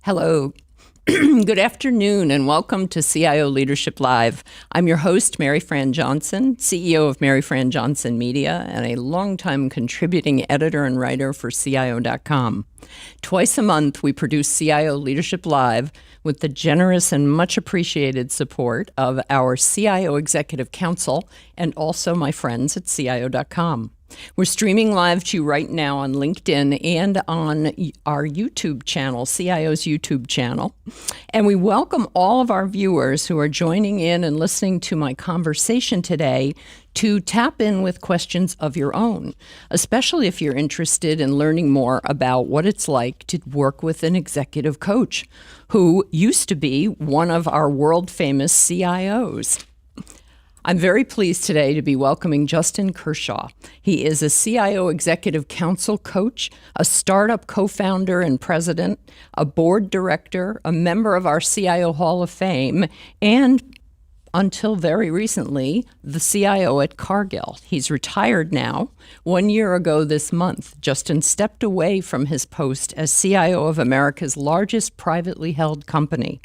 Hello. Good afternoon and welcome to CIO Leadership Live. I'm your host, Maryfran Johnson, CEO of Maryfran Johnson Media and a longtime contributing editor and writer for CIO.com. Twice a month, we produce CIO Leadership Live with the generous and much appreciated support of our CIO Executive Council and also my friends at CIO.com. We're streaming live to you right now on LinkedIn and on our YouTube channel, CIO's YouTube channel. And we welcome all of our viewers who are joining in and listening to my conversation today to tap in with questions of your own, especially if you're interested in learning more about what it's like to work with an executive coach who used to be one of our world-famous CIOs. I'm very pleased today to be welcoming Justin Kershaw. He is a CIO Executive Council Coach, a startup co-founder and president, a board director, a member of our CIO Hall of Fame, and until very recently, the CIO at Cargill. He's retired now. 1 year ago this month, Justin stepped away from his post as CIO of America's largest privately held company.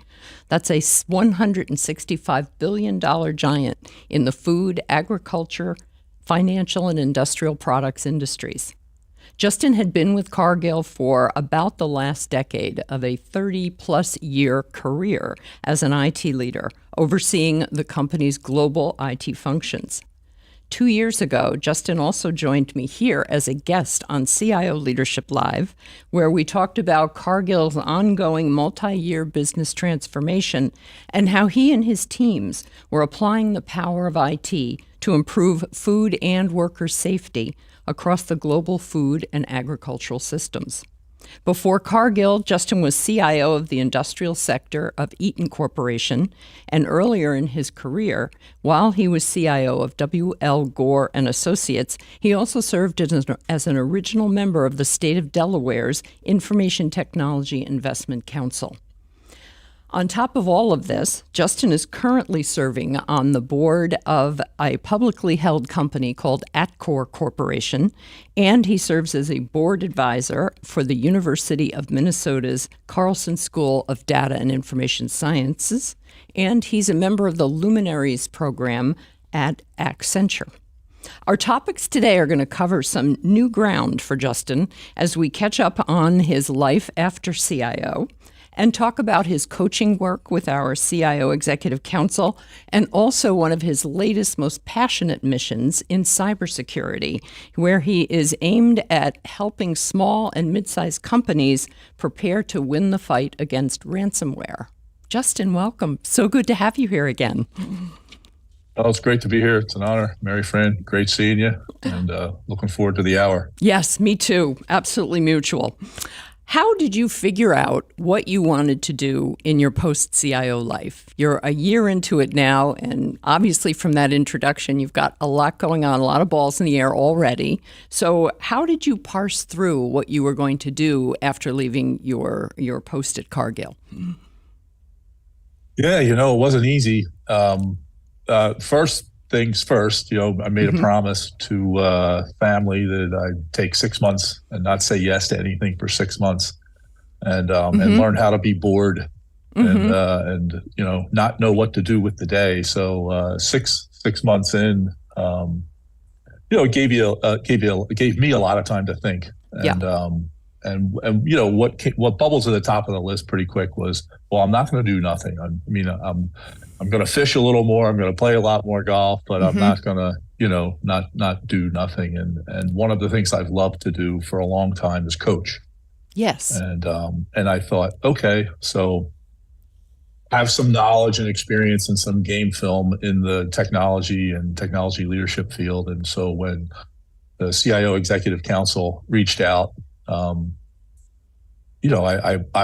That's a $165 billion giant in the food, agriculture, financial, and industrial products industries. Justin had been with Cargill for about the last decade of a 30-plus year career as an IT leader, overseeing the company's global IT functions. 2 years ago, Justin also joined me here as a guest on CIO Leadership Live, where we talked about Cargill's ongoing multi-year business transformation and how he and his teams were applying the power of IT to improve food and worker safety across the global food and agricultural systems. Before Cargill, Justin was CIO of the industrial sector of Eaton Corporation, and earlier in his career, while he was CIO of W.L. Gore and Associates, he also served as an original member of the state of Delaware's Information Technology Investment Council. On top of all of this, Justin is currently serving on the board of a publicly held company called Atcor Corporation, and he serves as a board advisor for the University of Minnesota's Carlson School of Data and Information Sciences, and he's a member of the Luminaries program at Accenture. Our topics today are going to cover some new ground for Justin as we catch up on his life after CIO, and talk about his coaching work with our CIO Executive Council, and also one of his latest, most passionate missions in cybersecurity, where he is aimed at helping small and mid-sized companies prepare to win the fight against ransomware. Justin, welcome. So good to have you here again. Oh, it's great to be here. It's an honor. Maryfran, great seeing you, and looking forward to the hour. Yes, me too. Absolutely mutual. How did you figure out what you wanted to do in your post-CIO life? You're a year into it now, and obviously from that introduction, you've got a lot going on, a lot of balls in the air already. So how did you parse through what you were going to do after leaving your post at Cargill? Yeah, it wasn't easy. First things first, I made a promise to family that I'd take 6 months and not say yes to anything for 6 months, and learn how to be bored and not know what to do with the day. So six months in, it gave me a lot of time to think. And what bubbles at the top of the list pretty quick was, well, I'm not going to do nothing. I'm going to fish a little more. I'm going to play a lot more golf, but I'm not going to, not do nothing. And one of the things I've loved to do for a long time is coach. Yes. And I thought, okay, so I have some knowledge and experience and some game film in the technology and technology leadership field. And so when the CIO Executive Council reached out, I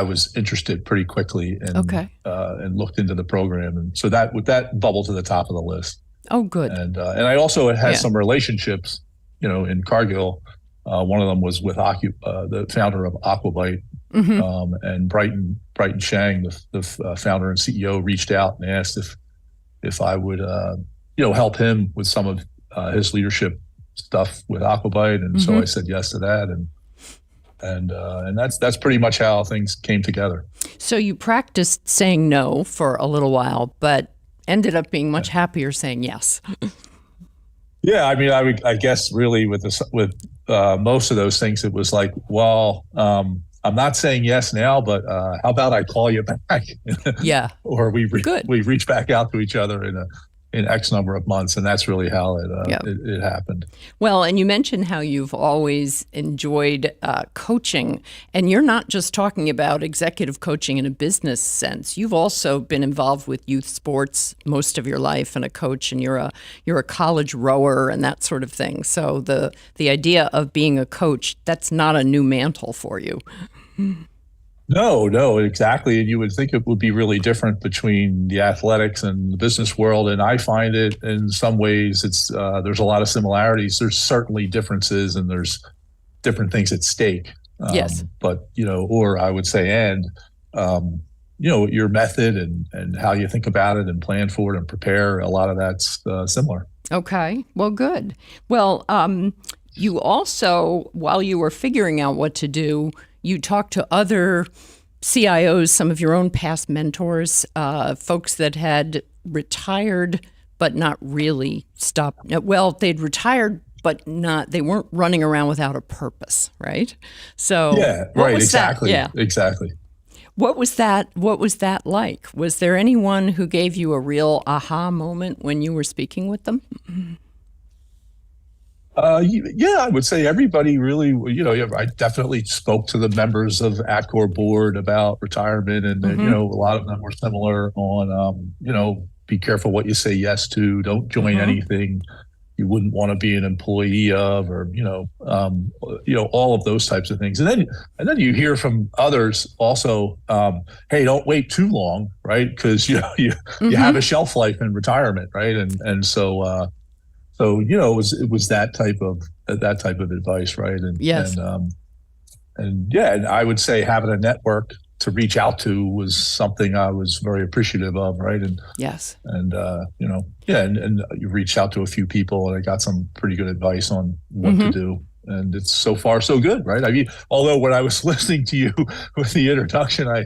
was interested pretty quickly and looked into the program. And so that bubbled to the top of the list. Oh, good. And I also had some relationships, in Cargill. One of them was with the founder of Aquabite, and Brighton Shang, the founder and CEO, reached out and asked if I would, help him with some of his leadership stuff with Aquabite. And so I said yes to that. And And that's pretty much how things came together. So you practiced saying no for a little while, but ended up being much happier saying yes. Yeah, I mean, I guess really with most of those things, it was like, well, I'm not saying yes now, but how about I call you back? Yeah. Or we Good. reach back out to each other in X number of months, and that's really how it happened. Well, and you mentioned how you've always enjoyed coaching, and you're not just talking about executive coaching in a business sense. You've also been involved with youth sports most of your life, and a coach, and you're a college rower and that sort of thing. So the idea of being a coach, that's not a new mantle for you. No, exactly. And you would think it would be really different between the athletics and the business world. And I find it in some ways there's a lot of similarities. There's certainly differences, and there's different things at stake. Yes. But, or I would say, your method and how you think about it and plan for it and prepare, a lot of that's similar. Okay. Well, good. Well, you also, while you were figuring out what to do, you talked to other CIOs, some of your own past mentors, folks that had retired but not really stopped. Well, they'd retired but they weren't running around without a purpose, right? So yeah, right, exactly. Yeah, exactly. What was that like? Was there anyone who gave you a real aha moment when you were speaking with them? Yeah, I would say everybody really, I definitely spoke to the members of ATCOR board about retirement, and a lot of them were similar on, be careful what you say yes to, don't join anything you wouldn't want to be an employee of, or all of those types of things. And then you hear from others also, hey, don't wait too long, right? Because you have a shelf life in retirement, right? And so. So it was that type of advice, right? And yes, and I would say having a network to reach out to was something I was very appreciative of, right? And yes, and and you reached out to a few people, and I got some pretty good advice on what to do. And it's so far so good, right? I mean, although when I was listening to you with the introduction, I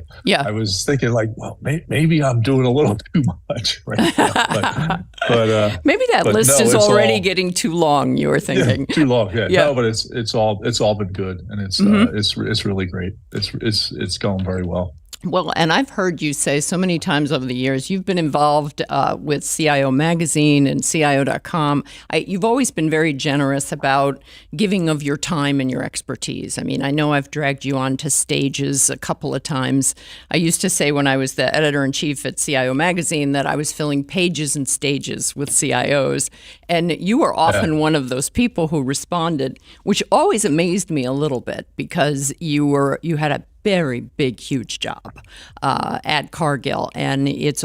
was thinking like, well, maybe I'm doing a little too much right now. But maybe that list is already getting too long. You were thinking too long, yeah. No, but it's all been good, and it's really great. It's going very well. Well, and I've heard you say so many times over the years, you've been involved with CIO Magazine and CIO.com. You've always been very generous about giving of your time and your expertise. I mean, I know I've dragged you on to stages a couple of times. I used to say when I was the editor-in-chief at CIO Magazine that I was filling pages and stages with CIOs. And you were often one of those people who responded, which always amazed me a little bit, because you had a very big, huge job at Cargill. And it's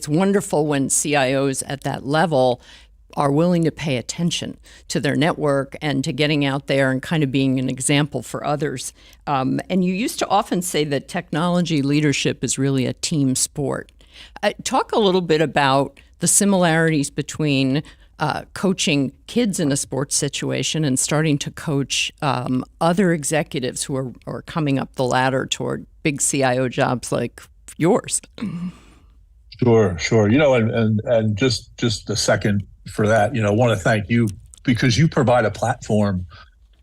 wonderful when CIOs at that level are willing to pay attention to their network and to getting out there and kind of being an example for others. And you used to often say that technology leadership is really a team sport. Talk a little bit about the similarities between coaching kids in a sports situation and starting to coach other executives who are coming up the ladder toward big CIO jobs like yours. Sure. And just a second for that, I want to thank you, because you provide a platform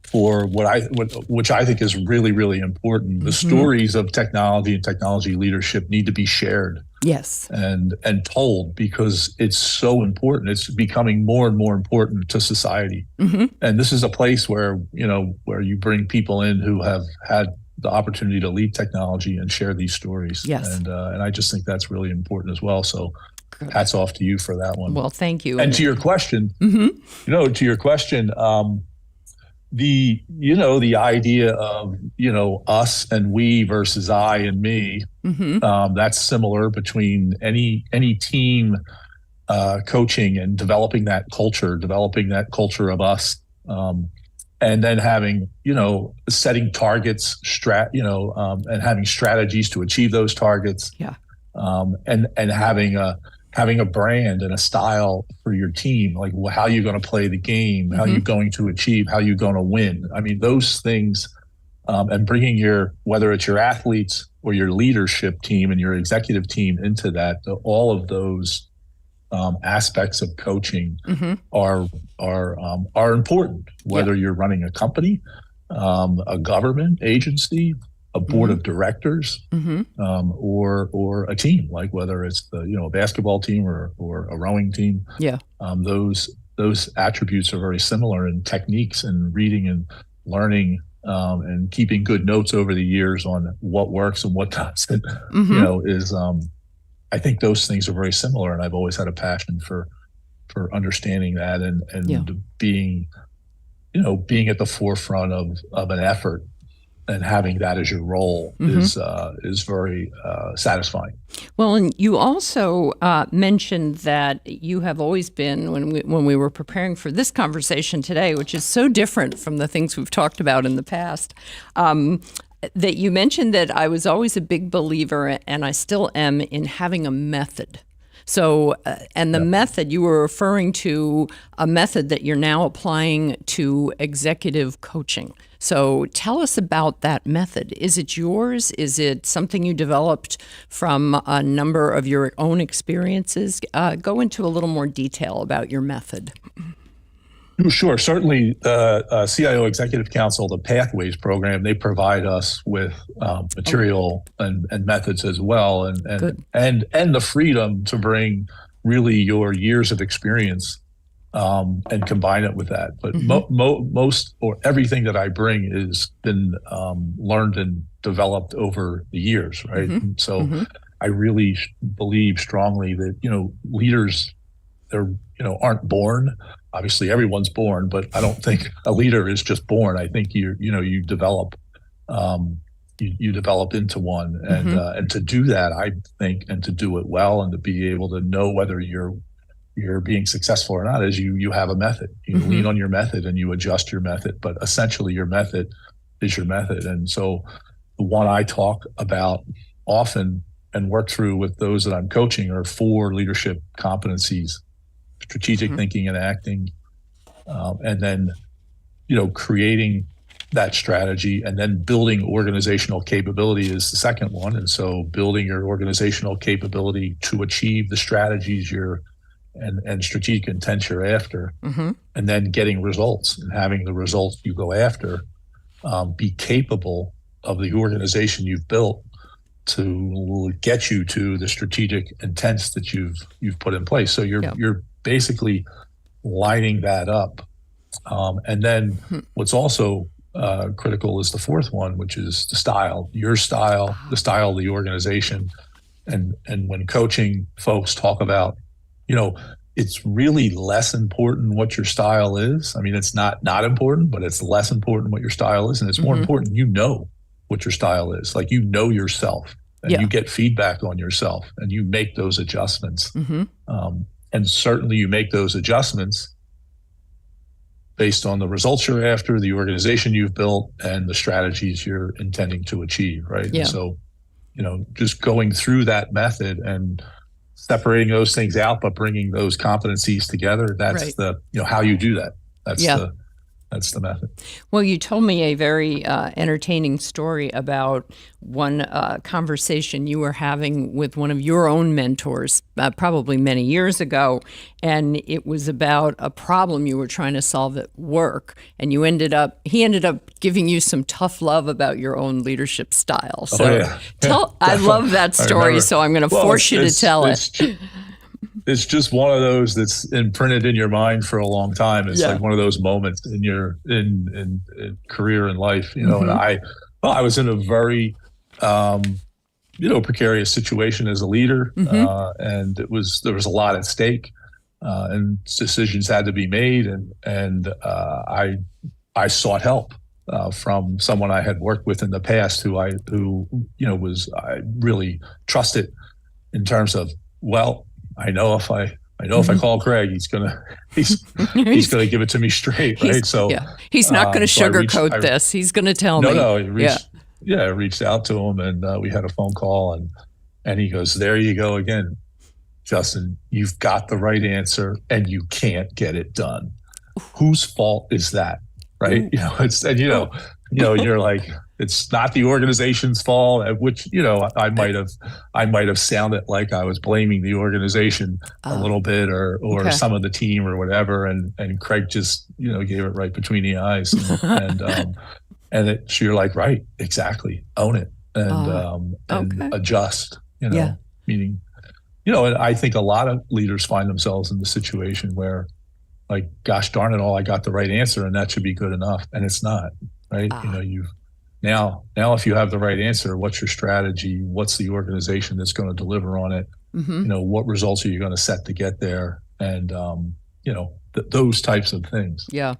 for which I think is really, really important. The stories of technology and technology leadership need to be shared. Yes. And told, because it's so important. It's becoming more and more important to society. And this is a place where you bring people in who have had the opportunity to lead technology and share these stories. Yes. And I just think that's really important as well. So hats off to you for that one. Well, thank you. And to your question, the idea of, us and we versus I and me, that's similar between any team coaching and developing that culture of us, and then having, setting targets, and having strategies to achieve those targets. Yeah. And having a brand and a style for your team, like how you're going to play the game, how you're going to achieve, how you're going to win. I mean, those things and bringing whether it's your athletes or your leadership team and your executive team into that, all of those aspects of coaching are important, whether you're running a company, a government agency, a board of directors, or a team, like whether it's a basketball team or a rowing team. Yeah. Those attributes are very similar in techniques and reading and learning, and keeping good notes over the years on what works and what doesn't. I think those things are very similar, and I've always had a passion for understanding that and being at the forefront of an effort and having that as your role is very satisfying. Well, and you also mentioned that you have always been, when we were preparing for this conversation today, which is so different from the things we've talked about in the past, that you mentioned that I was always a big believer, and I still am, in having a method. So, and the method, you were referring to a method that you're now applying to executive coaching. So tell us about that method. Is it yours? Is it something you developed from a number of your own experiences? Go into a little more detail about your method. Sure. Certainly, the CIO Executive Council, the Pathways program, they provide us with material and methods as well, and the freedom to bring really your years of experience and combine it with that. But most or everything that I bring has been learned and developed over the years, right? And so I really believe strongly that leaders, they're aren't born. Obviously, everyone's born, but I don't think a leader is just born. I think you develop you develop into one, and to do that, I think, and to do it well, and to be able to know whether you're being successful or not, is you have a method. You lean on your method and you adjust your method, but essentially your method is your method. And so the one I talk about often and work through with those that I'm coaching are 4 leadership competencies: strategic thinking and acting, and then creating that strategy, and then building organizational capability is the second one. And so building your organizational capability to achieve the strategies and strategic intent you're after, and then getting results and having the results you go after be capable of the organization you've built to get you to the strategic intents that you've put in place. So you're basically lining that up. And then what's also critical is the fourth one, which is the style, your style, the style of the organization. And when coaching, folks talk about, it's really less important what your style is. I mean, it's not important, but it's less important what your style is. And it's more important, what your style is. Like, yourself, and you get feedback on yourself, and you make those adjustments. And certainly you make those adjustments based on the results you're after, the organization you've built, and the strategies you're intending to achieve, right? Yeah. And so, just going through that method and separating those things out, but bringing those competencies together, that's the, how you do that. That's the method. Well, you told me a very entertaining story about one conversation you were having with one of your own mentors, probably many years ago, and it was about a problem you were trying to solve at work, and he ended up giving you some tough love about your own leadership style. So I love that story, so I'm going to force you to tell it. It's just one of those that's imprinted in your mind for a long time. It's like one of those moments in your in career and life, And I was in a very precarious situation as a leader, and there was a lot at stake, and decisions had to be made, and I sought help from someone I had worked with in the past who I really trusted in terms of, I know if I call Craig, he's gonna give it to me straight, right? So he's not going to sugarcoat this. He's going to tell me. I reached out to him, and we had a phone call, and he goes, "There you go again, Justin. You've got the right answer, and you can't get it done. Whose fault is that?" Right? You're like, it's not the organization's fault, which, I might have sounded like I was blaming the organization a little bit or Okay. some of the team or whatever. And Craig just, gave it right between the eyes. You're like, right, exactly. Own it and Okay. adjust, Yeah. meaning, and I think a lot of leaders find themselves in the situation where, like, gosh darn it all, I got the right answer and that should be good enough. And it's not, right? You've now if you have the right answer, what's your strategy? What's the organization that's going to deliver on it? What results are you going to set to get there? And, those types of things. Yeah.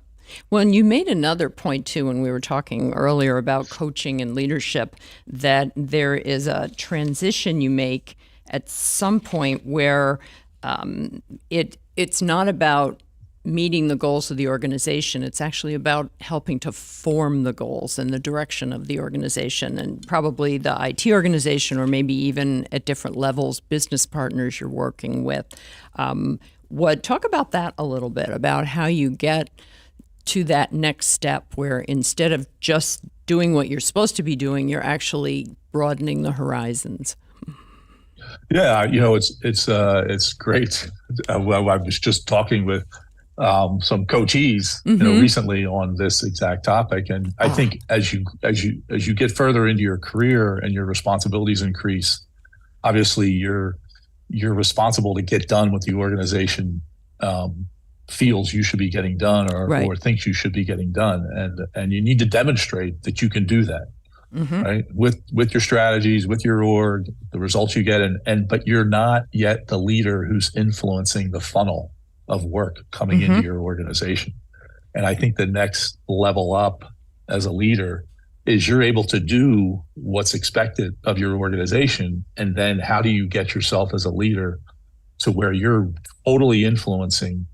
Well, and you made another point too when we were talking earlier about coaching and leadership, that there is a transition you make at some point where it's not about meeting the goals of the organization. It's actually about helping to form the goals and the direction of the organization, and probably the IT organization, or maybe even at different levels, business partners you're working with. Talk about that a little bit, about how you get to that next step where instead of just doing what you're supposed to be doing, you're actually broadening the horizons. Yeah, it's great. I was just talking with some coachees, recently on this exact topic, and I think as you get further into your career and your responsibilities increase, obviously you're responsible to get done what the organization feels you should be getting done or thinks you should be getting done, and you need to demonstrate that you can do that. Right, with your strategies, with your org, the results you get, but you're not yet the leader who's influencing the funnel of work coming into your organization. And I think the next level up as a leader is you're able to do what's expected of your organization, and then how do you get yourself as a leader to where you're totally influencing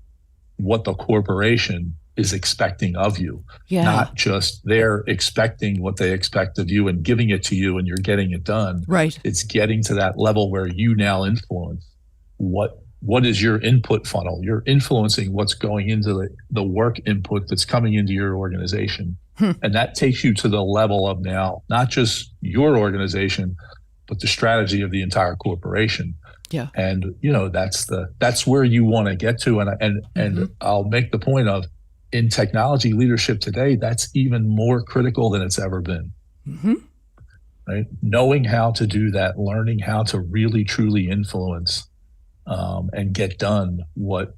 what the corporation is expecting of you, not just they're expecting what they expect of you and giving it to you and you're getting it done. Right. It's getting to that level where you now influence what is your input funnel. You're influencing what's going into the work input that's coming into your organization. And that takes you to the level of now, not just your organization, but the strategy of the entire corporation. Yeah. And, that's where you want to get to. And I'll make the point of, in technology leadership today, that's even more critical than it's ever been. Right? Knowing how to do that, learning how to really truly influence and get done what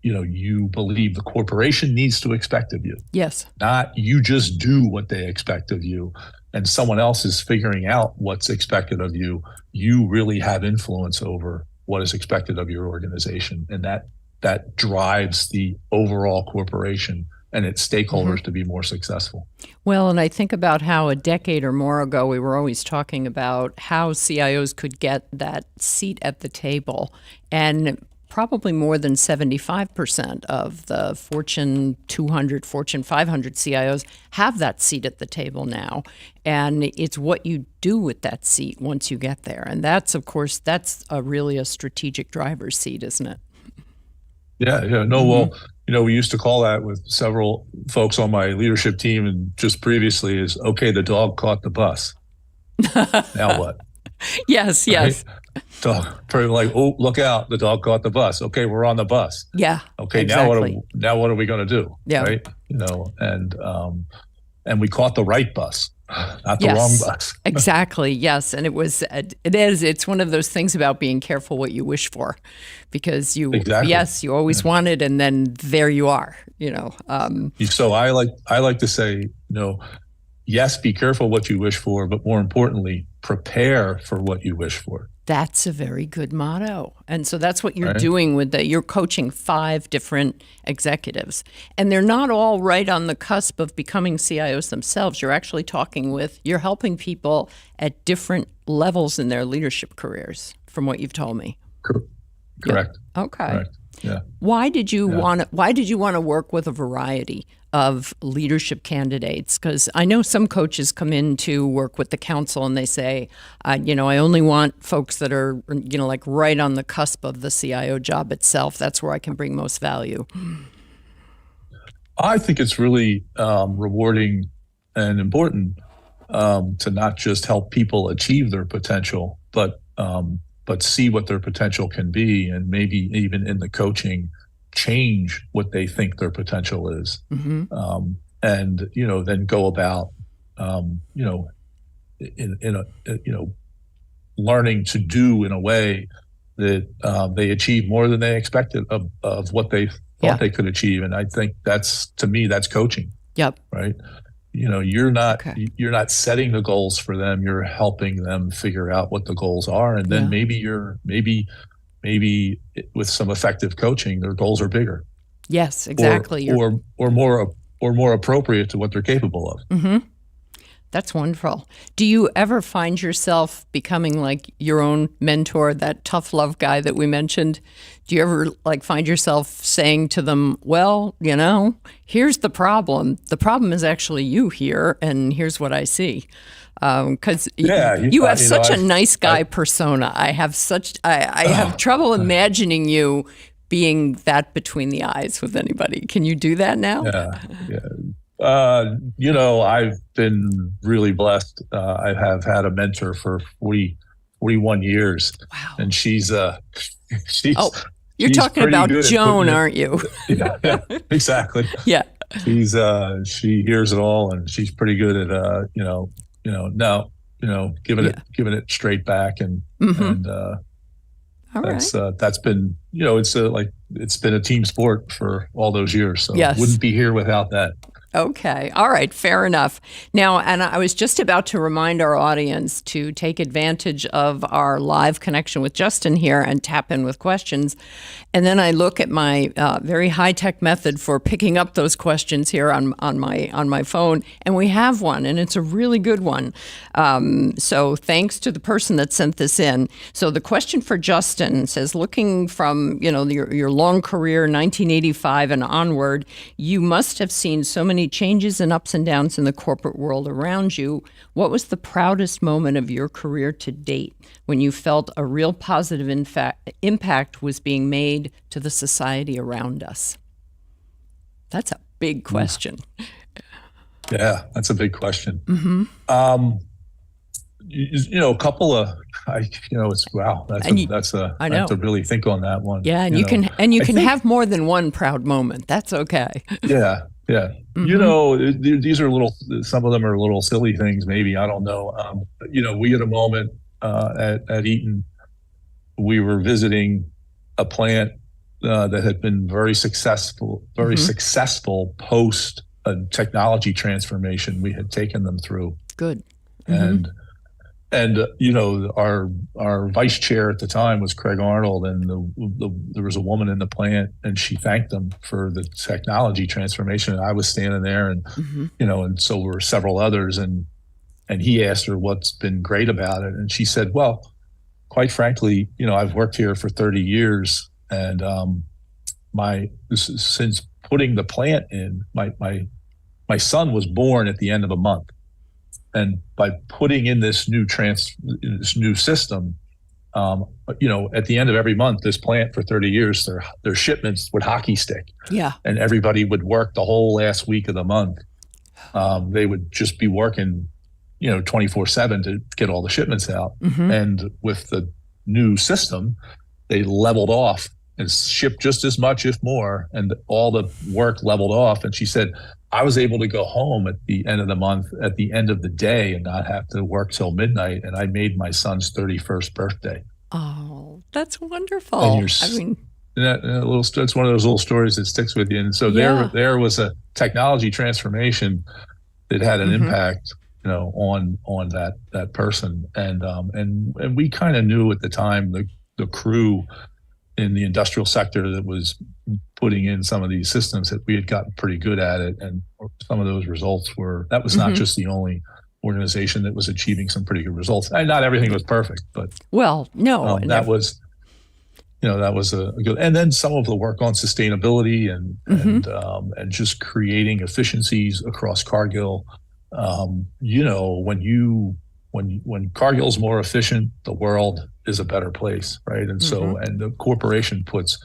you believe the corporation needs to expect of you. Yes. Not you just do what they expect of you and someone else is figuring out what's expected of you. You really have influence over what is expected of your organization, and that drives the overall corporation and its stakeholders to be more successful. Well, and I think about how a decade or more ago, we were always talking about how CIOs could get that seat at the table. And probably more than 75% of the Fortune 200, Fortune 500 CIOs have that seat at the table now. And it's what you do with that seat once you get there. And that's, of course, really a strategic driver's seat, isn't it? Yeah. No, well, we used to call that with several folks on my leadership team and just previously is, okay, the dog caught the bus. Now what? Yes. Right? Dog, like, oh, look out, the dog caught the bus. Okay, we're on the bus. Yeah. Okay, exactly. now what are we going to do? Yeah. Right? And we caught the right bus, not the wrong bus. Exactly. Yes. And it's one of those things about being careful what you wish for, because you always want it, and then there you are, So I like to say, yes, be careful what you wish for, but more importantly, prepare for what you wish for. That's a very good motto. And so that's what you're doing with you're coaching 5 different executives, and they're not all right on the cusp of becoming CIOs themselves. You're helping people at different levels in their leadership careers, from what you've told me. Correct. Yeah. Okay. Correct. Yeah. Why did you want to work with a variety of leadership candidates? Because I know some coaches come in to work with the council and they say, I only want folks that are, like right on the cusp of the CIO job itself. That's where I can bring most value. I think it's really rewarding and important to not just help people achieve their potential, but see what their potential can be, and maybe even in the coaching, change what they think their potential is, and then go about in a learning to do in a way that they achieve more than they expected of what they thought they could achieve. And I think to me that's coaching. Yep. Right. You're not setting the goals for them. You're helping them figure out what the goals are, and then maybe with some effective coaching, their goals are bigger. Yes, exactly. Or more appropriate to what they're capable of. Mm-hmm. That's wonderful. Do you ever find yourself becoming like your own mentor, that tough love guy that we mentioned? Do you ever find yourself saying to them, well, here's the problem. The problem is actually you here, and here's what I see. Because you have such a nice guy persona. I have trouble imagining you being that between the eyes with anybody. Can you do that now? Yeah. I've been really blessed. I have had a mentor for 41 years. Wow. And she's you're talking about Joan, aren't you? Yeah, exactly. Yeah. She hears it all, and she's pretty good at giving it straight back, and that's been it's been a team sport for all those years. So wouldn't be here without that. Okay. All right. Fair enough. Now, and I was just about to remind our audience to take advantage of our live connection with Justin here and tap in with questions. And then I look at my very high-tech method for picking up those questions here on my phone, and we have one, and it's a really good one. So thanks to the person that sent this in. So the question for Justin says, looking from your long career, 1985 and onward, you must have seen so many changes and ups and downs in the corporate world around you. What was the proudest moment of your career to date when you felt a real positive impact was being made to the society around us? That's a big question. Yeah, that's a big question. Mm-hmm. A couple of, it's wow. I have to really think on that one. Yeah, and you can have more than one proud moment. That's okay. Yeah. Yeah. Mm-hmm. These are some of them are little silly things, maybe, I don't know. We had a moment at Eaton, we were visiting a plant that had been very successful post a technology transformation we had taken them through. Good. Mm-hmm. And our vice chair at the time was Craig Arnold, and there was a woman in the plant, and she thanked them for the technology transformation. And I was standing there, and and so were several others, and he asked her what's been great about it, and she said, "Well, quite frankly, I've worked here for 30 years, and since putting the plant in, my son was born at the end of the month." And by putting in this new system, at the end of every month, this plant for 30 years, their shipments would hockey stick. Yeah. And everybody would work the whole last week of the month. They would just be working, 24/7 to get all the shipments out. Mm-hmm. And with the new system, they leveled off and shipped just as much, if more, and all the work leveled off. And she said, I was able to go home at the end of the month, at the end of the day, and not have to work till midnight. And I made my son's 31st birthday. Oh, that's wonderful. It's one of those little stories that sticks with you. And so there was a technology transformation that had an impact, on that person. And we kind of knew at the time the crew in the industrial sector that was putting in some of these systems that we had gotten pretty good at it. And some of those results that was not just the only organization that was achieving some pretty good results. And not everything was perfect, but that was a good, and then some of the work on sustainability and just creating efficiencies across Cargill. When Cargill's more efficient, the world is a better place, right? And so, and the corporation puts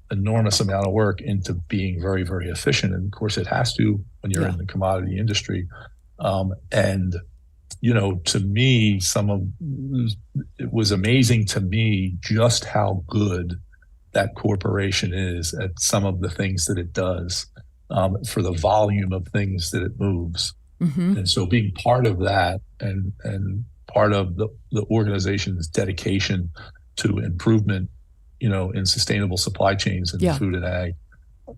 enormous amount of work into being very, very efficient. And of course it has to when you're in the commodity industry. And to me, it was amazing to me just how good that corporation is at some of the things that it does, for the volume of things that it moves. And so being part of that and part of the organization's dedication to improvement, in sustainable supply chains in food and ag,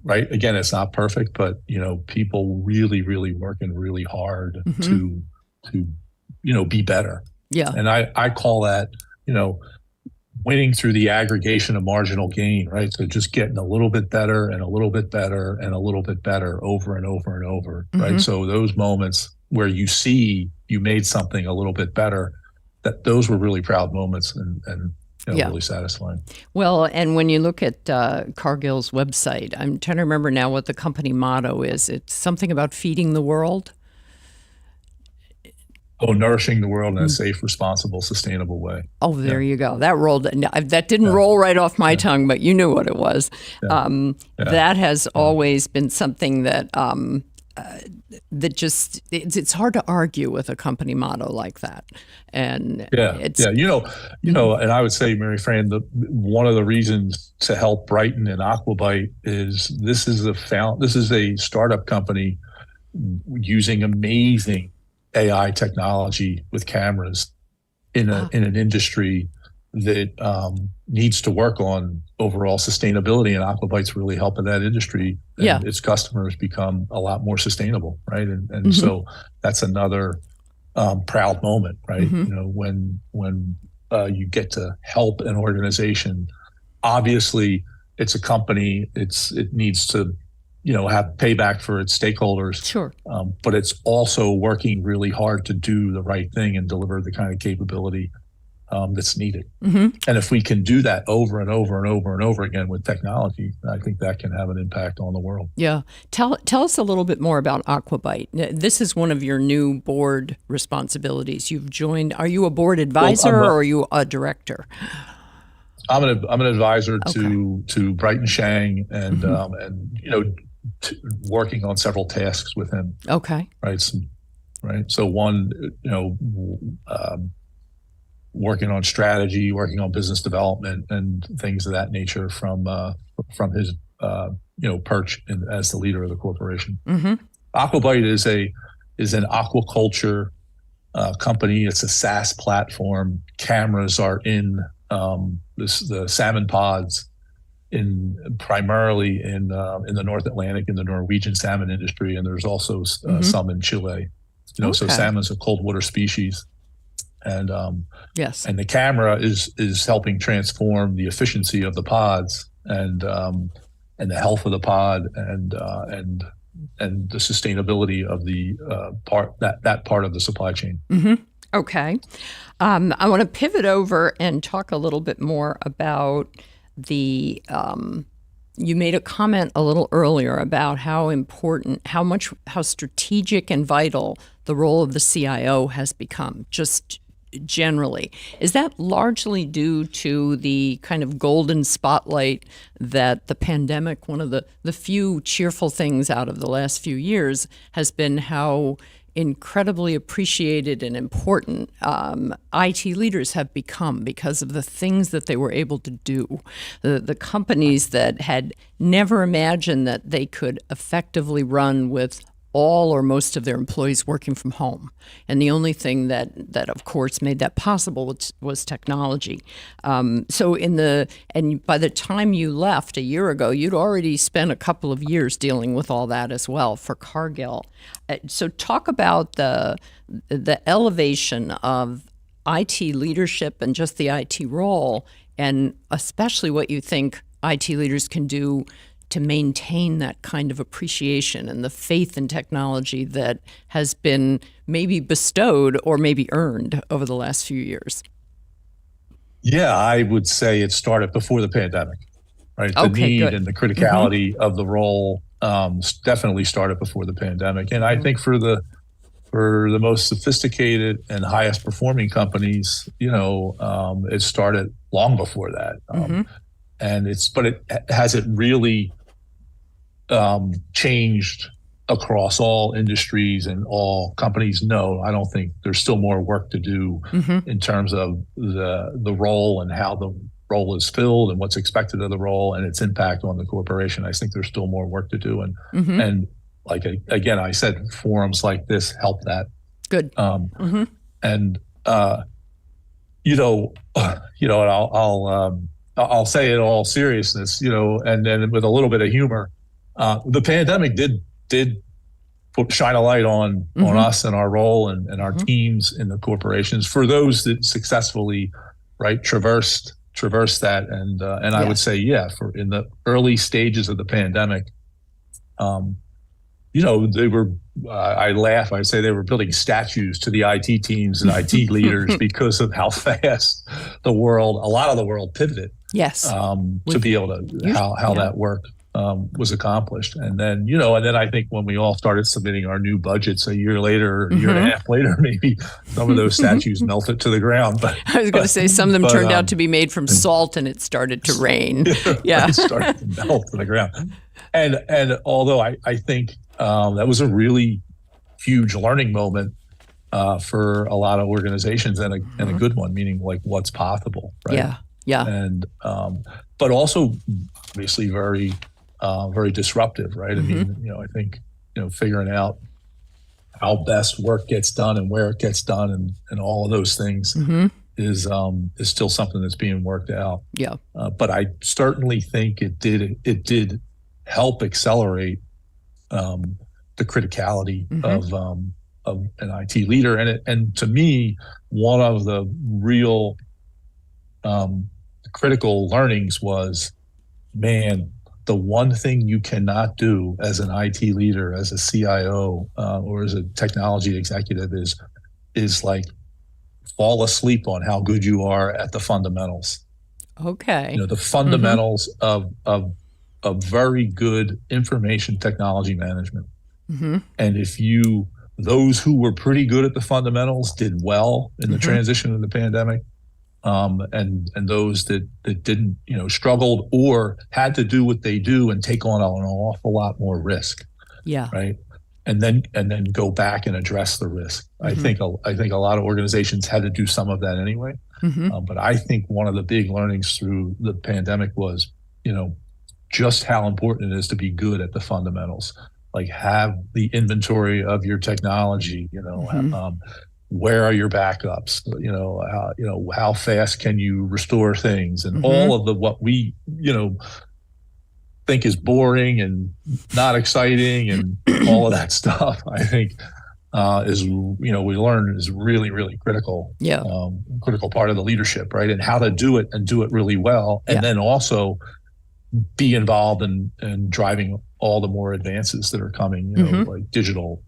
right? Again, it's not perfect, but, people really, really working really hard to be better. Yeah. And I call that, winning through the aggregation of marginal gain, right? So just getting a little bit better and a little bit better and a little bit better over and over and over, right? So those moments where you see you made something a little bit better, those were really proud moments and really satisfying. Well, and when you look at Cargill's website, I'm trying to remember now what the company motto is. It's something about feeding the world. Oh, nourishing the world in a safe, responsible, sustainable way. Oh, there you go. That didn't roll right off my tongue, but you knew what it was. That has always been something that it's hard to argue with a company motto like that. And and I would say, Maryfran, one of the reasons to help Brighton and Aquabite is this is a startup company using amazing AI technology with cameras in an industry that needs to work on overall sustainability, and Aquabite's really helping that industry and its customers become a lot more sustainable, right? And so that's another proud moment, right? When you get to help an organization. Obviously, it's a company. It needs to have payback for its stakeholders. Sure. But it's also working really hard to do the right thing and deliver the kind of capability that's needed. And if we can do that over and over and over and over again with technology, I think that can have an impact on the world. Yeah. Tell us a little bit more about Aquabite. This is one of your new board responsibilities. You've joined. Are you a board advisor or are you a director? I'm an advisor to Brighton Shang and working on several tasks with him. Okay. Right. So one, working on strategy, working on business development, and things of that nature from his perch as the leader of the corporation. Aquabite is an aquaculture company. It's a SaaS platform. Cameras are in the salmon pods primarily in the North Atlantic in the Norwegian salmon industry, and there's also some in Chile. So salmon's a cold water species, and and the camera is helping transform the efficiency of the pods and the health of the pod and the sustainability of the part of the supply chain. Okay. I want to pivot over and talk a little bit more about you made a comment a little earlier about how important, how strategic and vital the role of the CIO has become, just generally. Is that largely due to the kind of golden spotlight that the pandemic, one of the few cheerful things out of the last few years, has been how incredibly appreciated and important IT leaders have become because of the things that they were able to do. The companies that had never imagined that they could effectively run with all or most of their employees working from home. And the only thing that of course made that possible was technology. So by the time you left a year ago, you'd already spent a couple of years dealing with all that as well for Cargill. So talk about the elevation of IT leadership and just the IT role, and especially what you think IT leaders can do to maintain that kind of appreciation and the faith in technology that has been maybe bestowed or maybe earned over the last few years. Yeah, I would say it started before the pandemic, right? The need and the criticality of the role definitely started before the pandemic. And I think for the most sophisticated and highest performing companies, it started long before that. But has it really changed across all industries and all companies, no, I don't think there's still more work to do in terms of the role and how the role is filled and what's expected of the role and its impact on the corporation. I think there's still more work to do. And like, again, I said, forums like this help that. Good. And, and I'll say it in all seriousness, and then with a little bit of humor, the pandemic did shine a light on us and our role and our teams in the corporations for those that successfully, traversed that. And I would say, for in the early stages of the pandemic, they were, I laugh, I say they were building statues to the IT teams and IT leaders because of how fast a lot of the world pivoted. Yes. To be able to, how that work was accomplished. And then, I think when we all started submitting our new budgets a year later, a year and a half later, maybe some of those statues melted to the ground. But I was going to say some of them turned out to be made from salt and it started to rain. It started to melt to the ground. And although I think that was a really huge learning moment for a lot of organizations and a good one, meaning like what's possible, right? Yeah. And but also obviously very disruptive, right? I mean, I think figuring out how best work gets done and where it gets done and all of those things is still something that's being worked out. Yeah. But I certainly think it did help accelerate the criticality of an IT leader, and to me, one of the real critical learnings was, man, the one thing you cannot do as an IT leader, as a CIO, or as a technology executive is like fall asleep on how good you are at the fundamentals. Okay. The fundamentals of very good information technology management. And if those who were pretty good at the fundamentals did well in the transition of the pandemic, and those that didn't, struggled or had to do what they do and take on an awful lot more risk. Yeah. Right. And then go back and address the risk. I think a lot of organizations had to do some of that anyway. But I think one of the big learnings through the pandemic was, just how important it is to be good at the fundamentals. Like have the inventory of your technology, where are your backups? How fast can you restore things, and all of what we, think is boring and not exciting, and all of that stuff. I think we learn is really, really critical. Yeah. Critical part of the leadership, right? And how to do it and do it really well, and then also be involved in driving all the more advances that are coming, like digital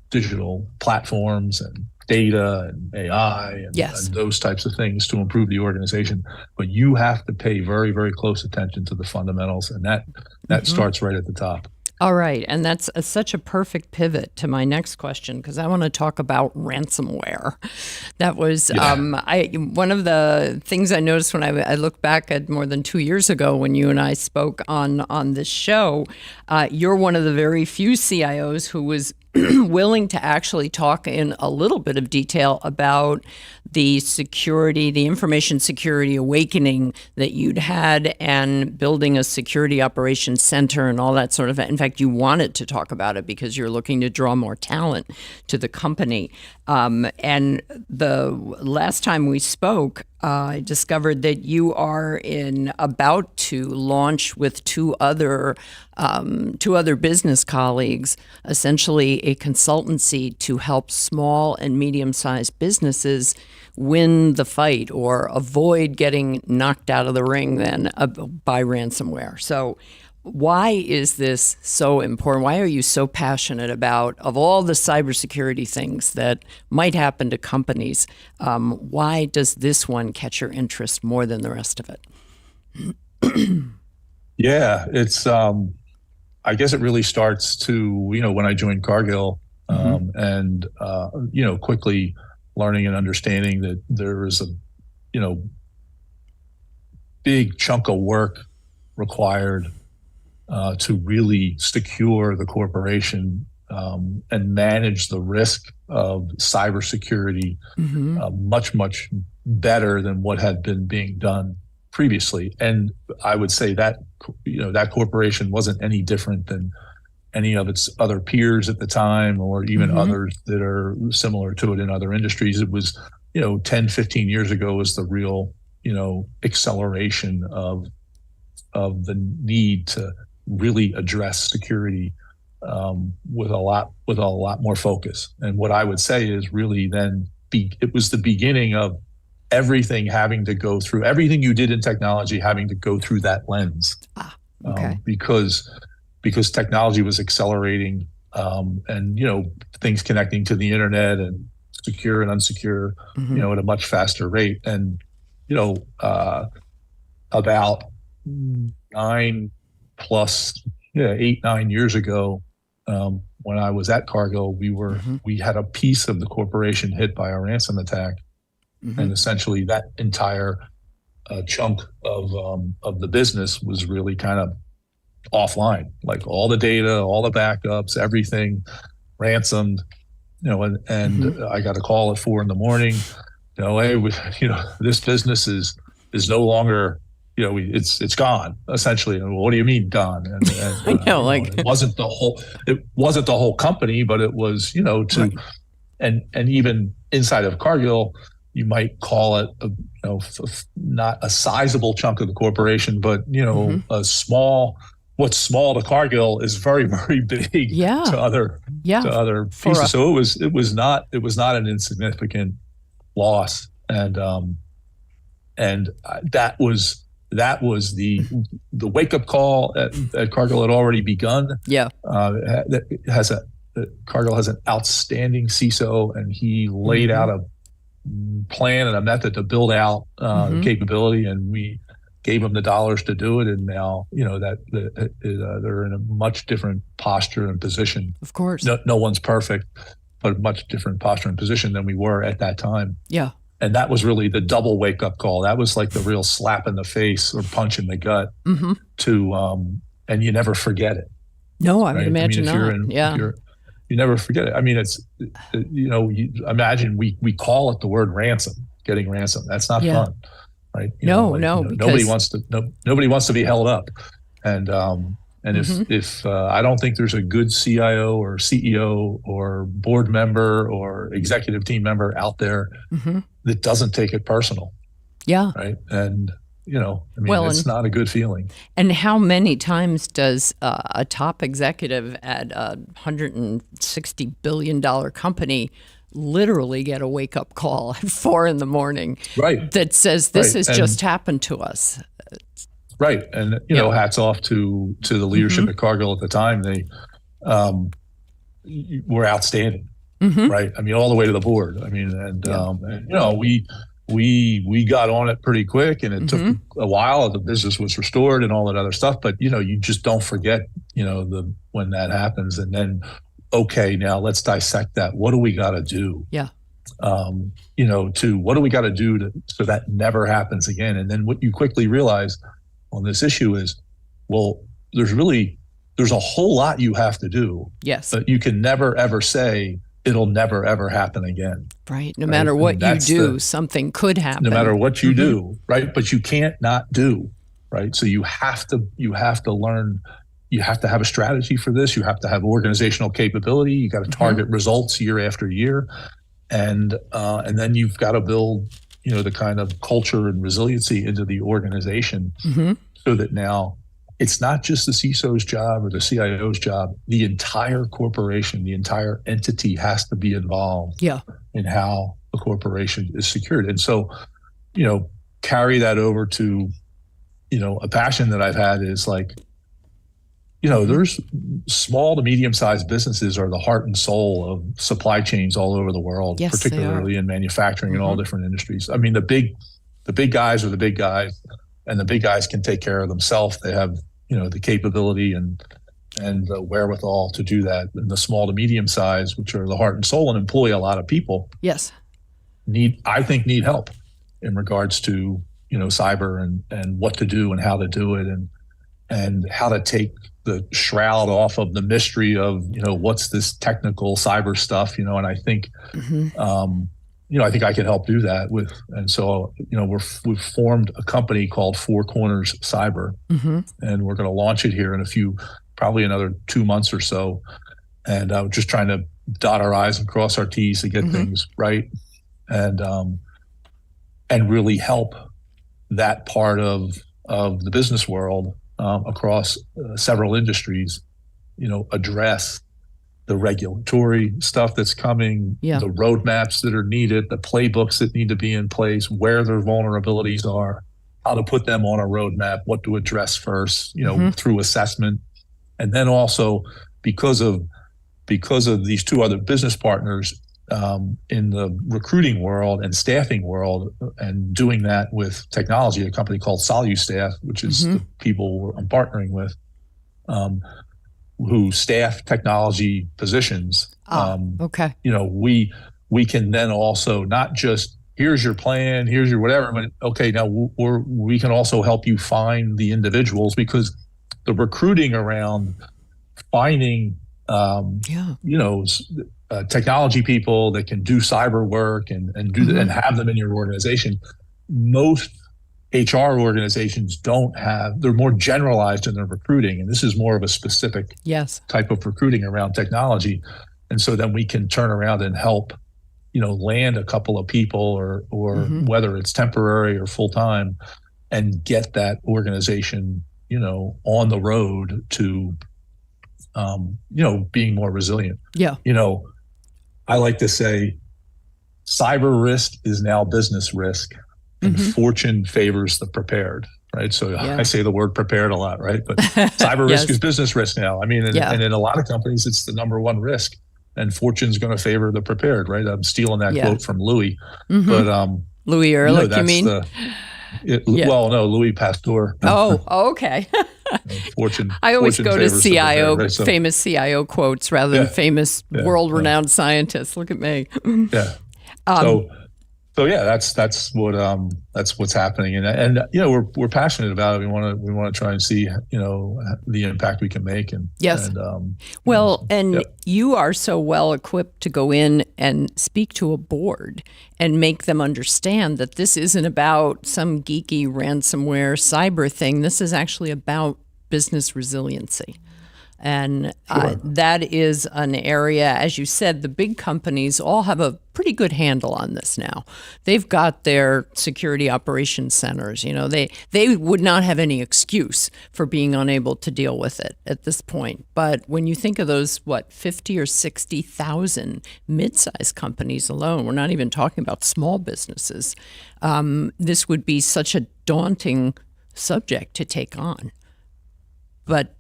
platforms and data and AI and those types of things to improve the organization. But you have to pay very, very close attention to the fundamentals, and that starts right at the top. All right. And that's such a perfect pivot to my next question, because I want to talk about ransomware. That was one of the things I noticed when I look back at more than 2 years ago when you and I spoke on this show. You're one of the very few CIOs who was willing to actually talk in a little bit of detail about the security, the information security awakening that you'd had, and building a security operations center and all that sort of. In fact, you wanted to talk about it because you're looking to draw more talent to the company. And the last time we spoke, I discovered that you are about to launch with two other business colleagues, essentially a consultancy to help small and medium-sized businesses win the fight or avoid getting knocked out of the ring then by ransomware. So why is this so important? Why are you so passionate about, of all the cybersecurity things that might happen to companies, why does this one catch your interest more than the rest of it? Yeah, it's, I guess it really starts to, when I joined Cargill, and, quickly learning and understanding that there is a, big chunk of work required to really secure the corporation and manage the risk of cybersecurity much, much better than what had been being done previously. And I would say that, that corporation wasn't any different than any of its other peers at the time, or even others that are similar to it in other industries. It was, 10, 15 years ago was the real, acceleration of the need to really address security with a lot more focus. And what I would say is really then it was the beginning of everything having to go through, everything you did in technology having to go through that lens. Okay. Because technology was accelerating, and things connecting to the internet and secure and unsecure, at a much faster rate. And about 9 years ago, when I was at Cargill, we had a piece of the corporation hit by a ransom attack, and essentially that entire chunk of the business was really kind of offline, like all the data, all the backups, everything ransomed, and I got a call at 4 a.m. Hey, this business is no longer, it's gone essentially. And what do you mean gone? And I know, it wasn't the whole company, but it was, right. And even inside of Cargill, you might call it, not a sizable chunk of the corporation, but a small. What's small to Cargill is very, very big to other pieces. So it was not an insignificant loss, and that was the wake up call at Cargill had already begun. Yeah, Cargill has an outstanding CISO, and he laid out a plan and a method to build out capability, and we gave them the dollars to do it, and now they're in a much different posture and position. Of course, no one's perfect, but a much different posture and position than we were at that time. Yeah, and that was really the double wake up call. That was like the real slap in the face or punch in the gut. And you never forget it. No, I would imagine not. You never forget it. I mean, it's imagine we call it the word ransom, getting ransom. That's not fun. Right? Nobody wants to be held up, and if I don't think there's a good CIO or CEO or board member or executive team member out there that doesn't take it personal. Yeah. Right. And it's not a good feeling. And how many times does a top executive at a $160 billion company literally get a wake-up call at 4 a.m. Right. That says this has just happened to us. Right. And, hats off to the leadership at Cargill at the time. They were outstanding. Right. I mean, all the way to the board. I mean, we got on it pretty quick, and it took a while. The business was restored and all that other stuff. But, you just don't forget, when that happens. And then, okay, now let's dissect that. What do we got to do? Yeah. What do we got to do so that never happens again? And then what you quickly realize on this issue is, well, there's a whole lot you have to do. Yes. But you can never, ever say it'll never, ever happen again. Right. No matter what you do, something could happen. No matter what you do. Right. But you can't not do. Right. So you have to learn. You have to have a strategy for this. You have to have organizational capability. You got to target results year after year, and then you've got to build, the kind of culture and resiliency into the organization, so that now it's not just the CISO's job or the CIO's job. The entire corporation, the entire entity has to be involved in how the corporation is secured. And so, carry that over to, a passion that I've had is like, there's small to medium-sized businesses are the heart and soul of supply chains all over the world, particularly in manufacturing and all different industries. I mean, the big guys are the big guys, and the big guys can take care of themselves. They have, the capability and the wherewithal to do that. And the small to medium size, which are the heart and soul and employ a lot of people, need help in regards to, cyber and what to do and how to do it. and how to take the shroud off of the mystery of, what's this technical cyber stuff, and I think, I think I can help do that and so, we've formed a company called Four Corners Cyber, and we're going to launch it here in probably another 2 months or so. And we're just trying to dot our I's and cross our T's to get things right. And really help that part of the business world across several industries, address the regulatory stuff that's coming, the roadmaps that are needed, the playbooks that need to be in place, where their vulnerabilities are, how to put them on a roadmap, what to address first, through assessment. And then also because of these two other business partners in the recruiting world and staffing world, and doing that with technology, a company called SoluStaff, which is the people I'm partnering with, who staff technology positions. Okay. We can then also not just, here's your plan, here's your whatever, but okay, now we can also help you find the individuals, because the recruiting around finding technology people that can do cyber work and do and have them in your organization. Most HR organizations don't have, they're more generalized in their recruiting, and this is more of a specific type of recruiting around technology. And so then we can turn around and help, land a couple of people or whether it's temporary or full-time, and get that organization, on the road to being more resilient. Yeah. I like to say cyber risk is now business risk, and fortune favors the prepared, right? So I say the word prepared a lot, right? But cyber risk is business risk now. I mean, and in a lot of companies, it's the number one risk, and fortune's going to favor the prepared, right? I'm stealing that quote from Louis, but Louis Ehrlich, you mean? Well, no, Louis Pasteur. Okay. Fortune. I always go to CIO, right? So, famous CIO quotes rather than famous world-renowned scientists. Look at me. Yeah. So that's what's happening, and we're passionate about it. We want to try and see the impact we can make, and you are so well equipped to go in and speak to a board and make them understand that this isn't about some geeky ransomware cyber thing. This is actually about business resiliency. And that is an area, as you said, the big companies all have a pretty good handle on this now. They've got their security operations centers. They would not have any excuse for being unable to deal with it at this point. But when you think of those, 50 or 60,000 mid-sized companies alone, we're not even talking about small businesses, this would be such a daunting subject to take on. But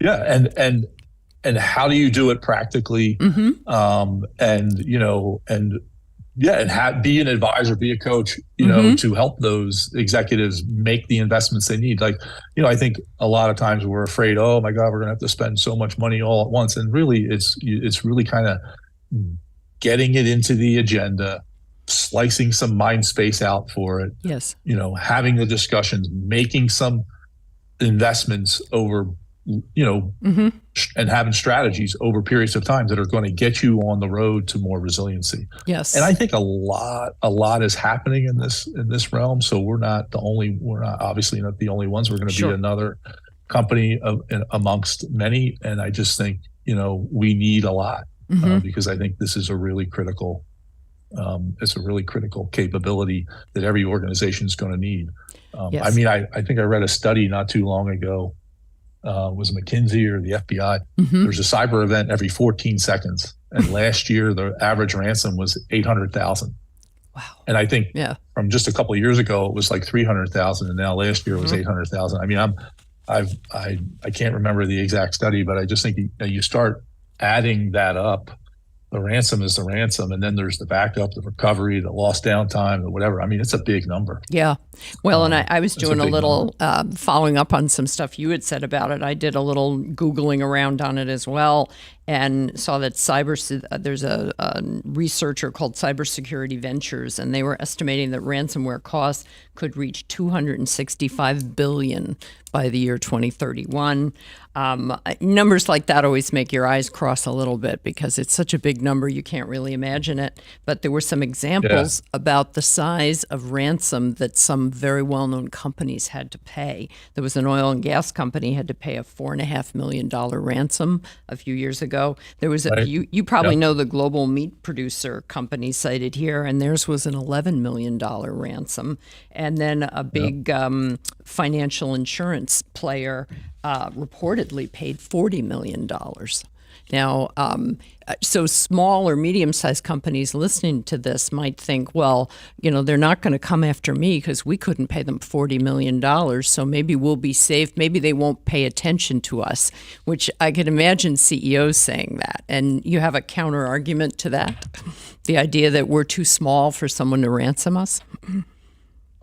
and how do you do it practically? Be an advisor, be a coach, to help those executives make the investments they need. Like, I think a lot of times we're afraid, oh my God, we're going to have to spend so much money all at once. And really it's really kind of getting it into the agenda, slicing some mind space out for it. Yes. Having the discussions, making some investments over and having strategies over periods of time that are going to get you on the road to more resiliency. Yes. And I think a lot is happening in this realm. So we're not obviously not the only ones. We're going to be another company amongst many. And I just think, we need a lot because I think this is a really critical, it's a really critical capability that every organization is going to need. I mean, I think I read a study not too long ago. Was McKinsey or the FBI. There's a cyber event every 14 seconds. And last year, the average ransom was 800,000. Wow. And I think from just a couple of years ago, it was like 300,000. And now last year it was 800,000. I mean, I can't remember the exact study, but I just think you start adding that up. The ransom is the ransom, and then there's the backup, the recovery, the lost downtime, or whatever. I mean, it's a big number. Yeah. Well, and I was doing a little following up on some stuff you had said about it. I did a little Googling around on it as well, and saw that there's a researcher called Cybersecurity Ventures, and they were estimating that ransomware costs could reach $265 billion by the year 2031. Numbers like that always make your eyes cross a little bit because it's such a big number you can't really imagine it. But there were some examples about the size of ransom that some very well-known companies had to pay. There was an oil and gas company had to pay a $4.5 million ransom a few years ago. There was you probably know the global meat producer company cited here, and theirs was an $11 million ransom. And then a big financial insurance player reportedly paid $40 million. Now, so small or medium-sized companies listening to this might think, well, they're not going to come after me because we couldn't pay them $40 million, so maybe we'll be safe. Maybe they won't pay attention to us, which I could imagine CEOs saying that. And you have a counter-argument to that? The idea that we're too small for someone to ransom us?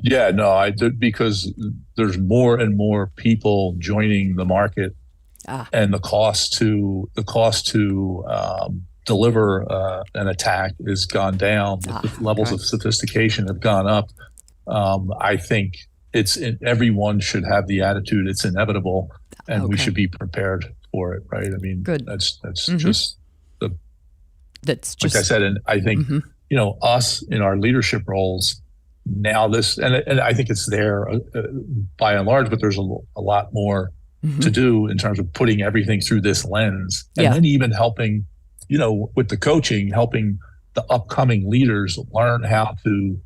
Yeah, no, I do, because there's more and more people joining the market, and the cost to deliver an attack has gone down. The levels of sophistication have gone up. I think everyone should have the attitude it's inevitable, and we should be prepared for it. Right? I mean, that's just like I said, and I think us in our leadership roles. Now and I think it's there by and large, but there's a lot more to do in terms of putting everything through this lens, and then even helping, with the coaching, helping the upcoming leaders learn how to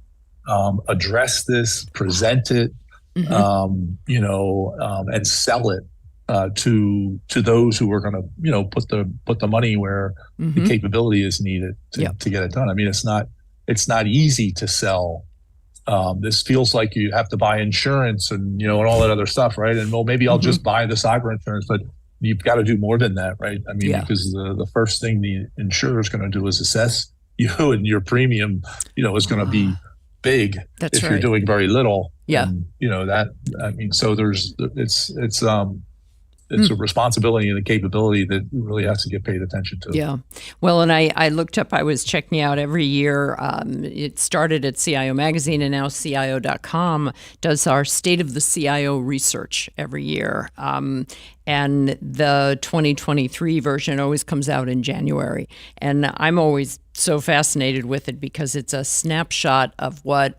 address this, present it, and sell it to those who are going to put the money where the capability is needed to get it done. I mean, it's not easy to sell. This feels like you have to buy insurance and all that other stuff, right? And maybe I'll just buy the cyber insurance, but you've got to do more than that, right? I mean, because the first thing the insurer is going to do is assess you, and your premium, is going to be big if you're doing very little. Yeah, and, so it's a responsibility and a capability that really has to get paid attention to. Yeah. Well, and I looked up, I was checking out every year. It started at CIO Magazine, and now CIO.com does our State of the CIO research every year. And the 2023 version always comes out in January. And I'm always so fascinated with it because it's a snapshot of what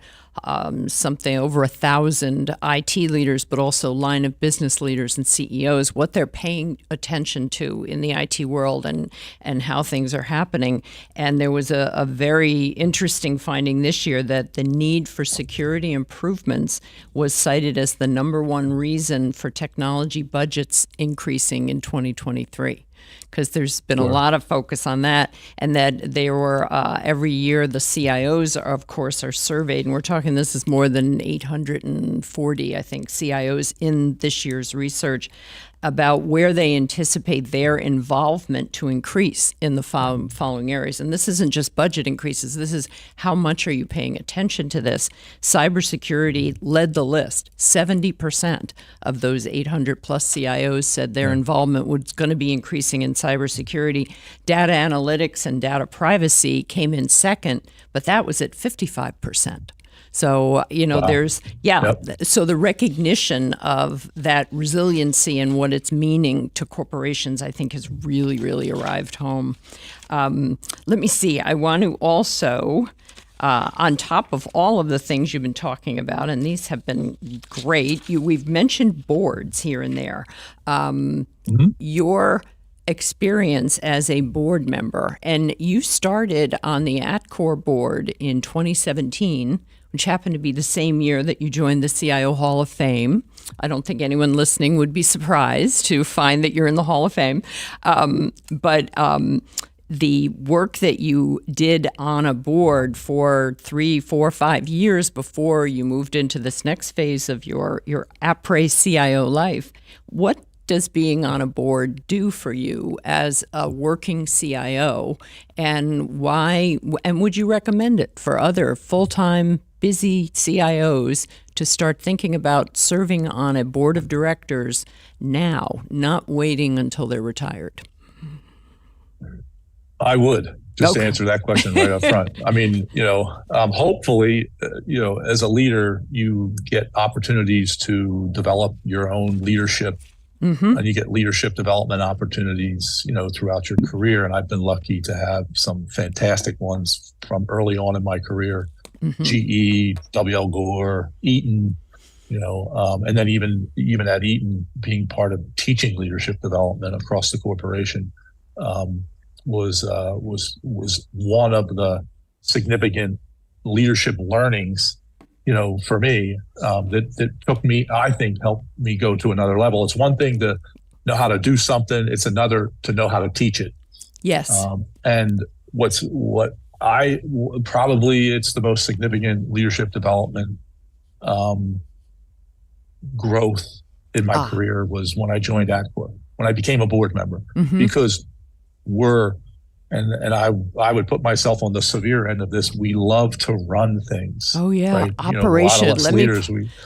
something over 1,000 IT leaders, but also line of business leaders and CEOs, what they're paying attention to in the IT world and how things are happening. And there was a very interesting finding this year that the need for security improvements was cited as the number one reason for technology budgets increasing in 2023. Because there's been a lot of focus on that, and that there were every year the CIOs, of course, are surveyed, and we're talking this is more than 840, I think, CIOs in this year's research about where they anticipate their involvement to increase in the following areas. And this isn't just budget increases. This is how much are you paying attention to this. Cybersecurity led the list. 70% of those 800 plus CIOs said their involvement was going to be increasing in cybersecurity. Data analytics and data privacy came in second, but that was at 55%. So, there's, so the recognition of that resiliency and what it's meaning to corporations, I think, has really, really arrived home. Let me see. I want to also, on top of all of the things you've been talking about, and these have been great, we've mentioned boards here and there. Your experience as a board member, and you started on the AtCor board in 2017, which happened to be the same year that you joined the CIO Hall of Fame. I don't think anyone listening would be surprised to find that you're in the Hall of Fame. But the work that you did on a board for 3, 4, 5 years before you moved into this next phase of your après CIO life, what does being on a board do for you as a working CIO, and why? And would you recommend it for other full-time, busy CIOs to start thinking about serving on a board of directors now, not waiting until they're retired? I would. just to answer that question right up front. I mean, hopefully, as a leader, you get opportunities to develop your own leadership, and you get leadership development opportunities, throughout your career. And I've been lucky to have some fantastic ones from early on in my career: GE, W.L. Gore, Eaton, and then even at Eaton, being part of teaching leadership development across the corporation. Was one of the significant leadership learnings, for me, that took me, I think, helped me go to another level. It's one thing to know how to do something; it's another to know how to teach it. Yes. And it's the most significant leadership development growth in my career was when I joined Accor, when I became a board member, because I would put myself on the severe end of this. We love to run things. Oh yeah, right? operation.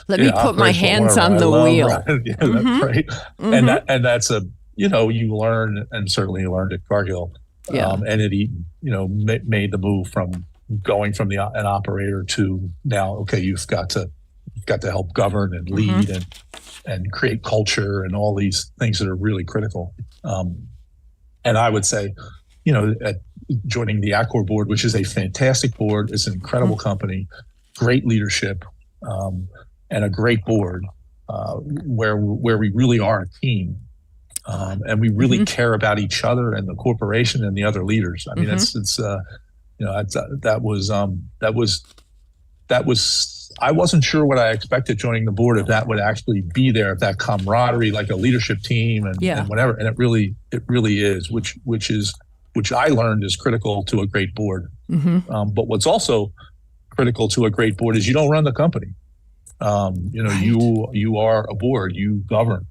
Let me put my hands on the wheel. That's right. And that's you learn, and certainly you learned at Cargill. And at Eaton, made the move from going from an operator to now. Okay, you've got to help govern and lead and create culture and all these things that are really critical. And I would say, at joining the Accor board, which is a fantastic board, it's an incredible company, great leadership, and a great board, where we really are a team, and we really care about each other and the corporation and the other leaders. I mean, that was. I wasn't sure what I expected joining the board, if that would actually be there, if that camaraderie, like a leadership team and whatever. And it really is, which I learned is critical to a great board. But what's also critical to a great board is you don't run the company. You are a board, you govern.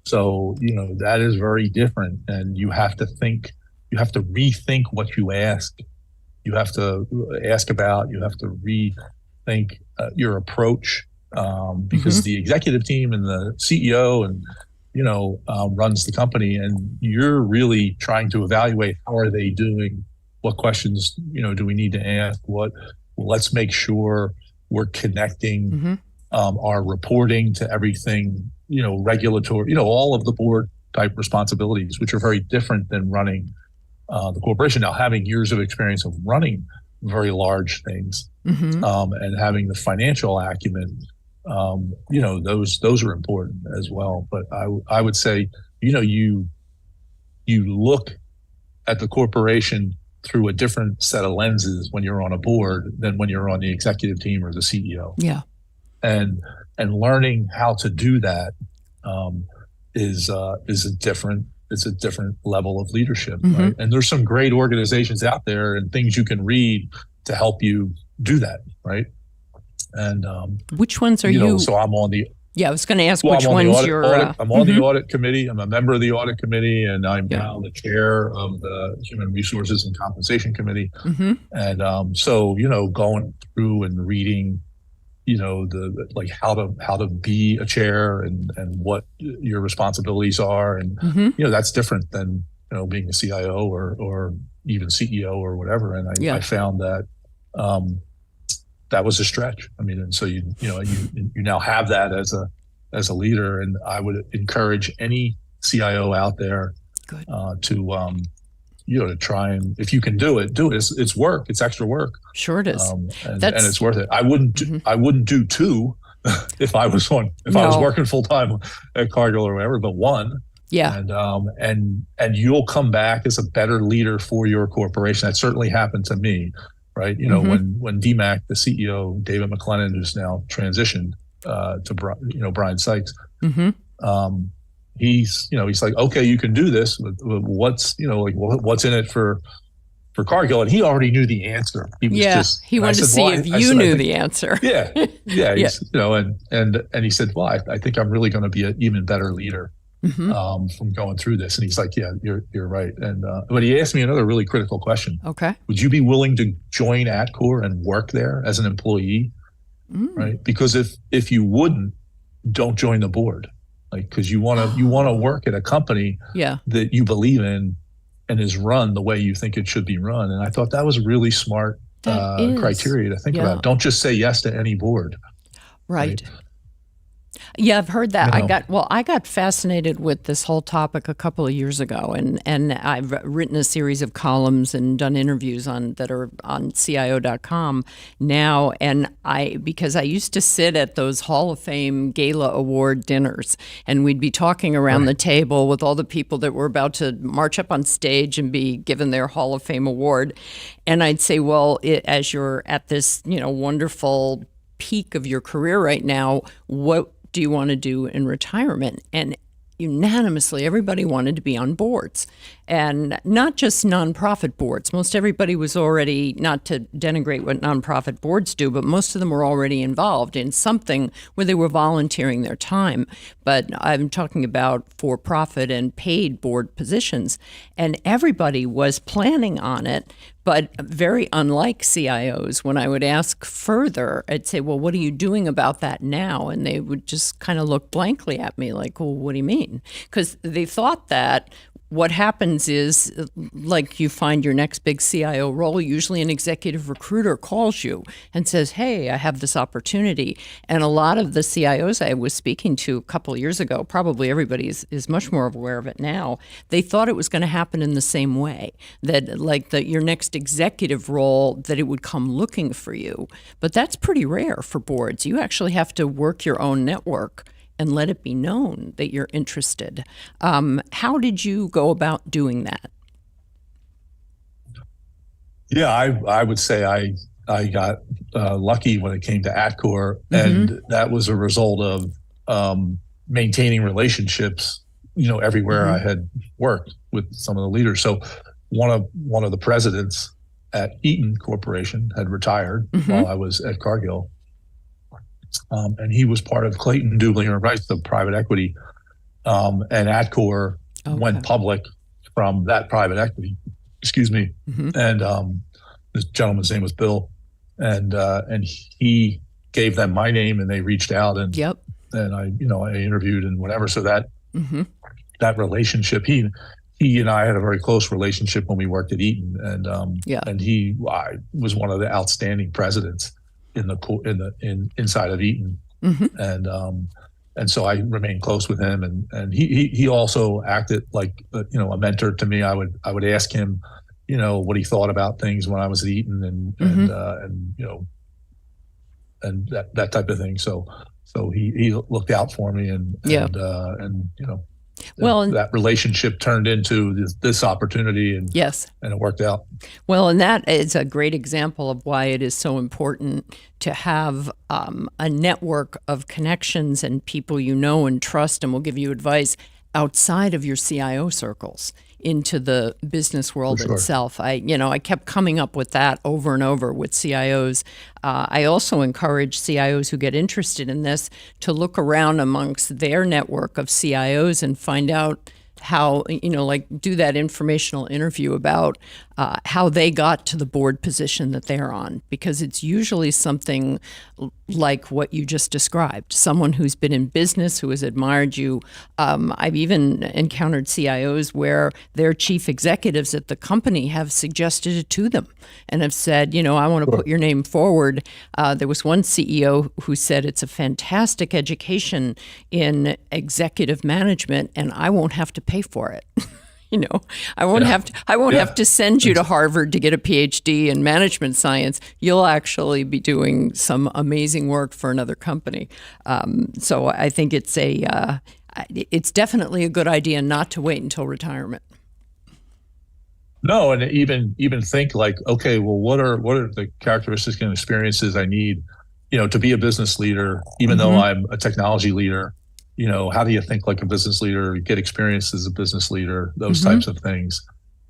So, that is very different. And you have to rethink what you ask. You have to ask about, you have to rethink your approach, because the executive team and the CEO and runs the company, and you're really trying to evaluate how are they doing, what questions do we need to ask, let's make sure we're connecting our reporting to everything, regulatory, all of the board type responsibilities, which are very different than running the corporation. Now, having years of experience of running very large things, and having the financial acumen, those are important as well. But I would say, you look at the corporation through a different set of lenses when you're on a board than when you're on the executive team or the CEO. Yeah. And learning how to do that is a different level of leadership, right? And there's some great organizations out there and things you can read to help you do that, right? And which ones are you? So I'm on the. Yeah, I was going to ask which ones you're. I'm on the audit committee. I'm a member of the audit committee, and I'm now the chair of the Human Resources and Compensation Committee. And so going through and reading, how to be a chair and what your responsibilities are, and that's different than being a CIO or even CEO or whatever. And I found that that was a stretch. I mean, and so you now have that as a leader, and I would encourage any CIO out there to try, and if you can do it. It's work. It's extra work. Sure it is. And it's worth it. I wouldn't do two if I was working full time at Cargill or whatever, but one. Yeah. And you'll come back as a better leader for your corporation. That certainly happened to me, right? When DMAC, the CEO, David McLennan, who's now transitioned to Brian Sykes, he's like, okay, you can do this. What's what's in it for Cargill? And he already knew the answer. He wanted to see if you knew the answer. Yeah. And he said, well, I think I'm really going to be an even better leader from going through this. And he's like, yeah, you're right. And but he asked me another really critical question. Okay. Would you be willing to join Accor and work there as an employee? Right? Because if you wouldn't, don't join the board. Like, because you want to work at a company that you believe in and is run the way you think it should be run. And I thought that was a really smart criteria to think about. Don't just say yes to any board. Right. Yeah, I've heard that. You know. I got fascinated with this whole topic a couple of years ago, and I've written a series of columns and done interviews that are on CIO.com now. And because I used to sit at those Hall of Fame gala award dinners, and we'd be talking around the table with all the people that were about to march up on stage and be given their Hall of Fame award. And I'd say, well, as you're at this, wonderful peak of your career right now, what do you want to do in retirement? And unanimously, everybody wanted to be on boards, and not just nonprofit boards. Most everybody was already, not to denigrate what nonprofit boards do, but most of them were already involved in something where they were volunteering their time. But I'm talking about for-profit and paid board positions, and everybody was planning on it. But very unlike CIOs, when I would ask further, I'd say, well, what are you doing about that now? And they would just kind of look blankly at me like, well, what do you mean? Because they thought that what happens is, like, you find your next big CIO role, usually an executive recruiter calls you and says, hey, I have this opportunity. And a lot of the CIOs I was speaking to a couple of years ago, probably everybody is much more aware of it now, they thought it was going to happen in the same way, that like your next executive role, that it would come looking for you. But that's pretty rare for boards. You actually have to work your own network and let it be known that you're interested. How did you go about doing that? Yeah, I would say I got lucky when it came to Atcor, and that was a result of maintaining relationships, everywhere I had worked with some of the leaders. So one of the presidents at Eaton Corporation had retired while I was at Cargill. And he was part of Clayton, Dublinger and Rice, the private equity. And Atcor went public from that private equity. Excuse me. And this gentleman's name was Bill. And he gave them my name, and they reached out, and and I interviewed and whatever. So that that relationship, he and I had a very close relationship when we worked at Eaton, and he was one of the outstanding presidents inside of Eaton, and so I remained close with him, and he also acted like a mentor to me. I would ask him, what he thought about things when I was at Eaton, and that type of thing. So he looked out for me, and that relationship turned into this opportunity, and it worked out. Well, and that is a great example of why it is so important to have a network of connections and people and trust and will give you advice outside of your CIO circles into the business world itself. I kept coming up with that over and over with CIOs. I also encourage CIOs who get interested in this to look around amongst their network of CIOs and find out how, do that informational interview about how they got to the board position that they're on, because it's usually something like what you just described, someone who's been in business, who has admired you. I've even encountered CIOs where their chief executives at the company have suggested it to them and have said, I want to put your name forward. There was one CEO who said it's a fantastic education in executive management, and I won't have to pay for it. I won't have to send you to Harvard to get a PhD in management science. You'll actually be doing some amazing work for another company. So I think it's definitely a good idea not to wait until retirement. No, and even think like, okay, well, what are the characteristics and experiences I need, to be a business leader, even though I'm a technology leader. How do you think like a business leader, get experience as a business leader, those types of things.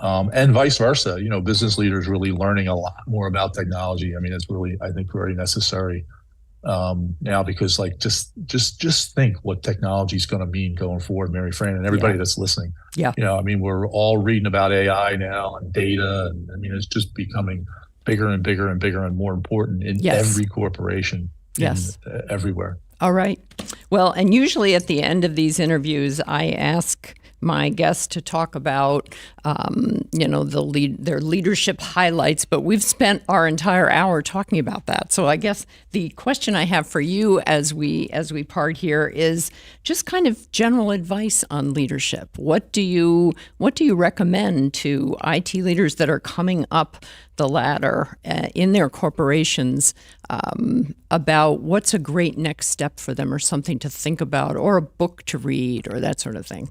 And vice versa, business leaders really learning a lot more about technology. I mean, it's really, I think, very necessary now, because like, just think what technology is going to mean going forward, Maryfran, and everybody that's listening. We're all reading about AI now and data. And it's just becoming bigger and bigger and bigger and more important in every corporation, everywhere. All right. Well, and usually at the end of these interviews, I ask my guests to talk about, their leadership highlights, but we've spent our entire hour talking about that. So I guess the question I have for you as we part here is just kind of general advice on leadership. What do you recommend to IT leaders that are coming up the ladder in their corporations about what's a great next step for them, or something to think about, or a book to read, or that sort of thing?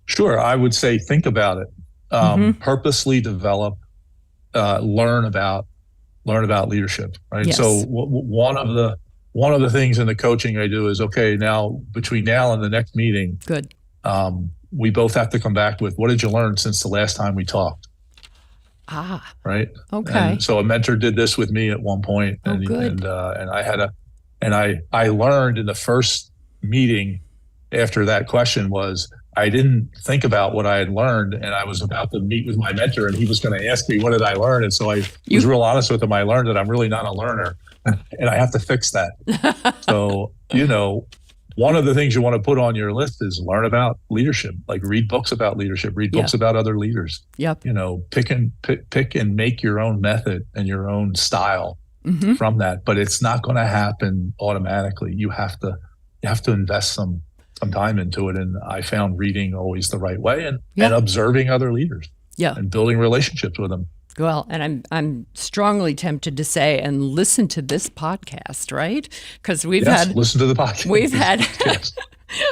Sure. I would say think about it. Purposely develop, learn about leadership, right? Yes. So one of the things in the coaching I do is, okay, now between now and the next meeting, Good. We both have to come back with, what did you learn since the last time we talked? Right. Okay. And so a mentor did this with me at one point, and good. I learned in the first meeting after that question was, I didn't think about what I had learned, and I was about to meet with my mentor, and he was going to ask me, what did I learn? And so I was real honest with him. I learned that I'm really not a learner, and I have to fix that. So, one of the things you want to put on your list is learn about leadership, like read books about leadership, read books about other leaders. Yep. Pick and make your own method and your own style from that. But it's not going to happen automatically. You have to invest some time into it. And I found reading always the right way, and observing other leaders and building relationships with them. Well, and I'm strongly tempted to say, and listen to this podcast, right? Because listen to the podcast. We've had.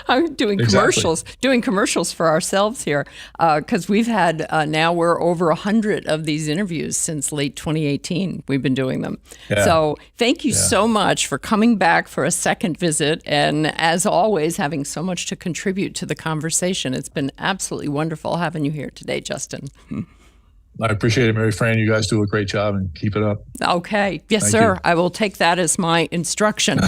I'm doing commercials for ourselves here, because we've had now we're over 100 of these interviews since late 2018. We've been doing them. Yeah. So thank you so much for coming back for a second visit, and as always, having so much to contribute to the conversation. It's been absolutely wonderful having you here today, Justin. I appreciate it, Maryfran. You guys do a great job, and keep it up. Okay. Yes, sir. You. I will take that as my instruction.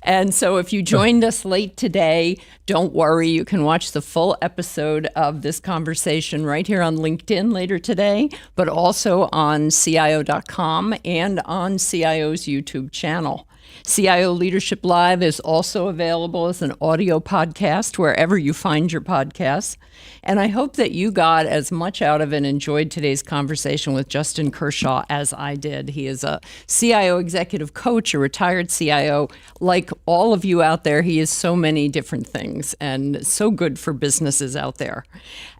And so if you joined us late today, don't worry. You can watch the full episode of this conversation right here on LinkedIn later today, but also on CIO.com and on CIO's YouTube channel. CIO Leadership Live is also available as an audio podcast wherever you find your podcasts. And I hope that you got as much out of and enjoyed today's conversation with Justin Kershaw as I did. He is a CIO Executive Coach, a retired CIO. Like all of you out there, he is so many different things and so good for businesses out there.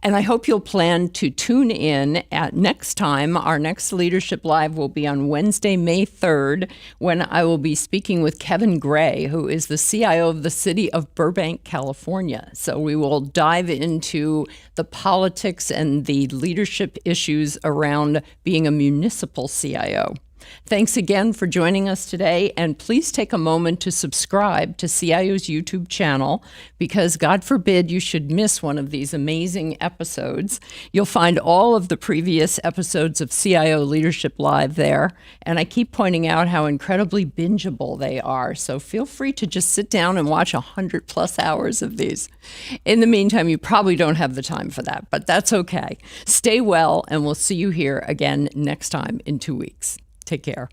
And I hope you'll plan to tune in at next time. Our next Leadership Live will be on Wednesday, May 3rd, when I will be speaking with Kevin Gray, who is the CIO of the city of Burbank, California. So we will dive into the politics and the leadership issues around being a municipal CIO. Thanks again for joining us today, and please take a moment to subscribe to CIO's YouTube channel, because God forbid you should miss one of these amazing episodes. You'll find all of the previous episodes of CIO Leadership Live there, and I keep pointing out how incredibly bingeable they are, so feel free to just sit down and watch 100+ hours of these. In the meantime, you probably don't have the time for that, but that's okay. Stay well, and we'll see you here again next time in 2 weeks. Take care.